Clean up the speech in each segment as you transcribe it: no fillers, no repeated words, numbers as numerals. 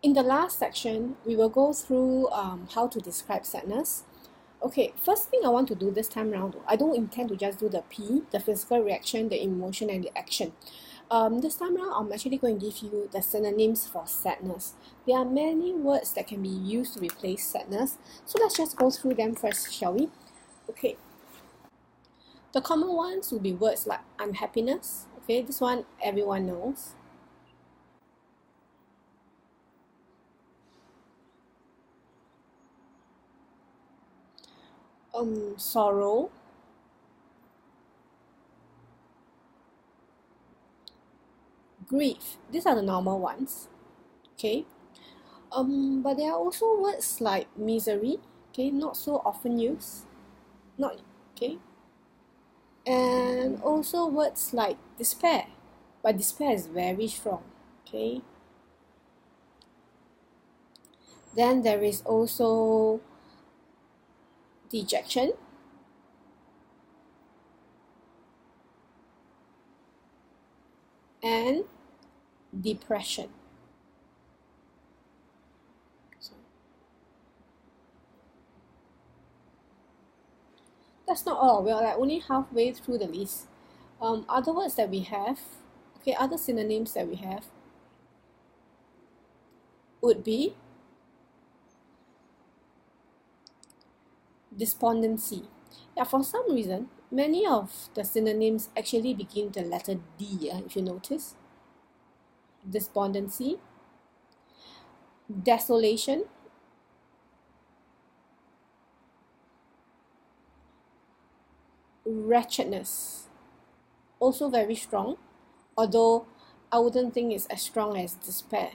In the last section, we will go through how to describe sadness. Okay, first thing I want to do this time around, I don't intend to just do the P, the physical reaction, the emotion, and the action. This time around, I'm actually going to give you the synonyms for sadness. There are many words that can be used to replace sadness, so let's just go through them first, shall we? Okay. The common ones will be words like unhappiness. Okay, this one everyone knows. Sorrow, grief. These are the normal ones. Okay. But there are also words like misery. Okay, not so often used. Not okay. And also words like despair, but despair is very strong. Okay. Then there is also dejection, and depression. That's not all. We are like only halfway through the list. Other words that we have, okay, other synonyms that we have would be despondency. Yeah, for some reason, many of the synonyms actually begin with the letter D, if you notice. Despondency, desolation, wretchedness. Also very strong, although I wouldn't think it's as strong as despair,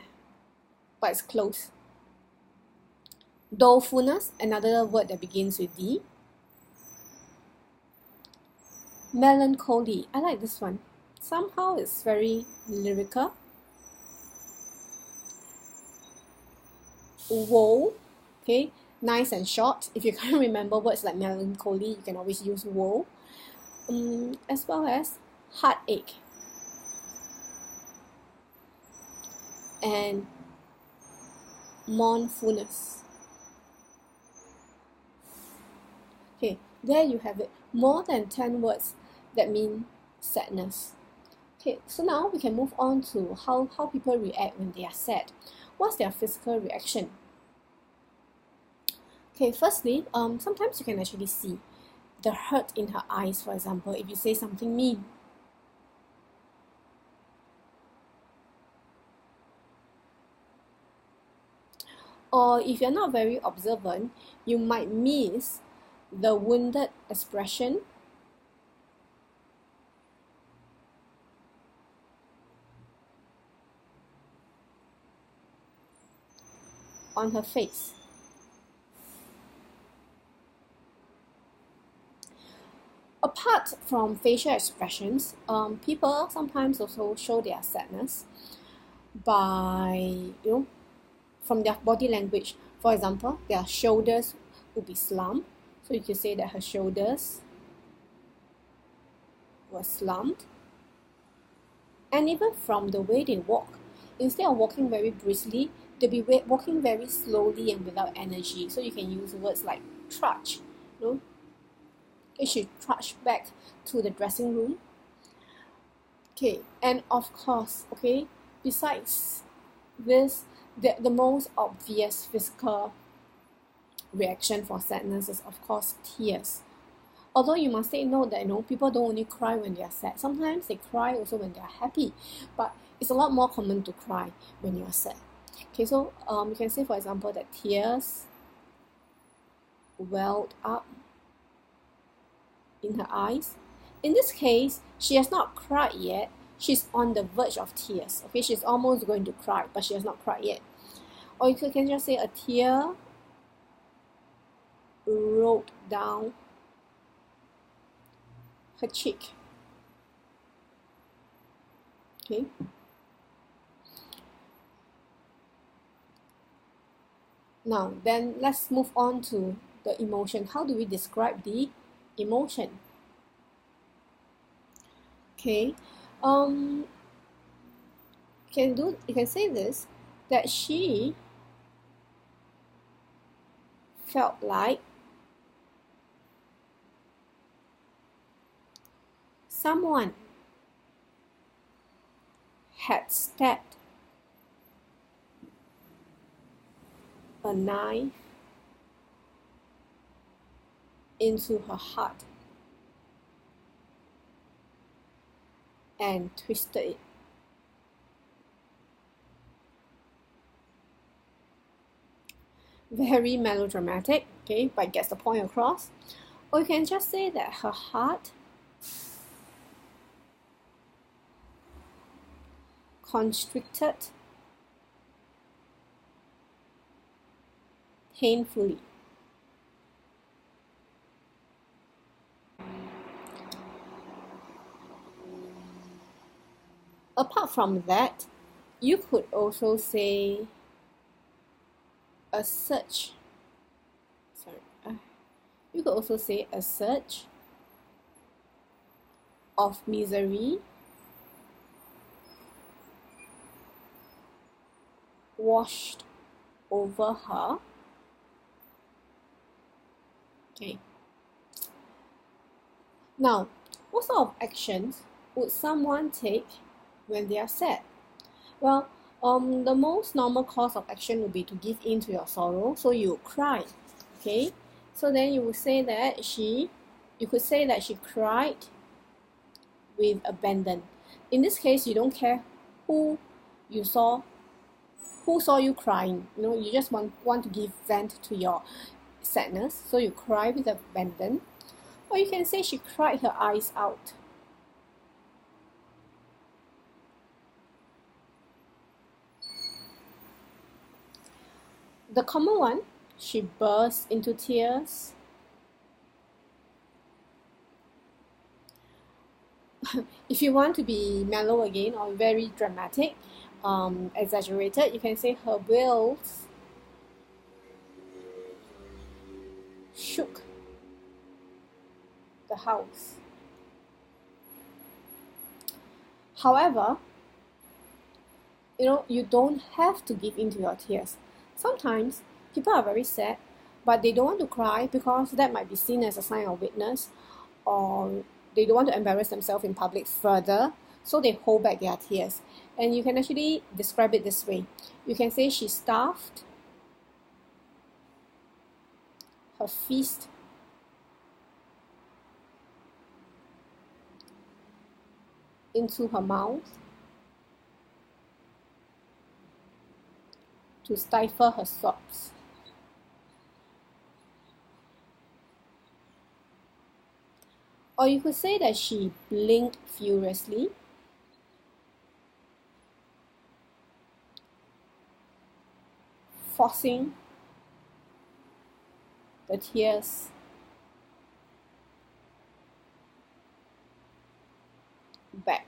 but it's close. Dolefulness, another word that begins with D. Melancholy, I like this one. Somehow it's very lyrical. Woe, okay, nice and short. If you can't remember words like melancholy, you can always use woe. As well as heartache and mournfulness. Okay, there you have it. More than 10 words that mean sadness. Okay, so now we can move on to how people react when they are sad. What's their physical reaction? Okay, firstly, sometimes you can actually see the hurt in her eyes, for example, if you say something mean. Or if you're not very observant, you might miss the wounded expression on her face. Apart from facial expressions, people sometimes also show their sadness by, from their body language. For example, their shoulders would be slumped. So you can say that her shoulders were slumped. And even from the way they walk, instead of walking very briskly, they'll be walking very slowly and without energy. So you can use words like trudge. Okay, she trudged back to the dressing room. Okay, and of course, okay, besides this, the most obvious physical reaction for sadness is of course tears. Although you must take note that people don't only cry when they are sad. Sometimes they cry also when they are happy, but it's a lot more common to cry when you are sad. Okay, so you can say, for example, that tears welled up in her eyes. In this case, she has not cried yet. She's on the verge of tears. Okay, she's almost going to cry, but she has not cried yet. Or you can just say a tear rolled down her cheek. Okay. Now, then let's move on to the emotion. How do we describe the emotion? Okay. You can say this. that she felt like someone had stabbed a knife into her heart and twisted it. Very melodramatic, okay, but gets the point across. Or you can just say that her heart constricted painfully. Apart from that, you could also say a surge. You could also say a surge of misery washed over her. Okay. Now, what sort of actions would someone take when they are sad? Well, the most normal course of action would be to give in to your sorrow, so you cry. Okay, so then you could say that she cried with abandon. In this case, you don't care who saw you crying. You just want to give vent to your sadness, so you cry with abandon. Or you can say she cried her eyes out. The common one, she burst into tears. If you want to be mellow again or very dramatic, exaggerated, you can say her wills shook the house. However, you don't have to give in to your tears. Sometimes people are very sad, but they don't want to cry because that might be seen as a sign of weakness, or they don't want to embarrass themselves in public further, so they hold back their tears. And you can actually describe it this way. You can say she stuffed her fist into her mouth to stifle her sobs. Or you could say that she blinked furiously, forcing the tears back.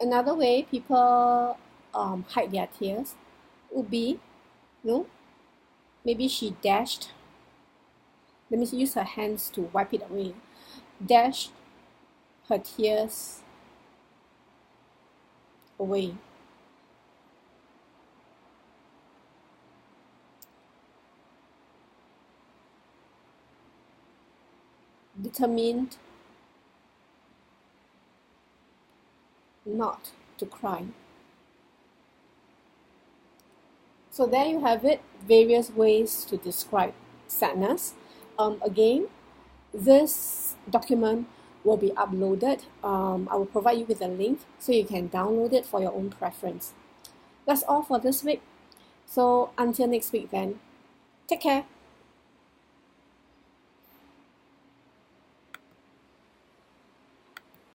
Another way people hide their tears would be, maybe she dashed. Let me use her hands to wipe it away. Dashed her tears away. Determined not to cry. So there you have it, various ways to describe sadness. Again, this document will be uploaded. I will provide you with a link so you can download it for your own preference. That's all for this week. So until next week then, take care.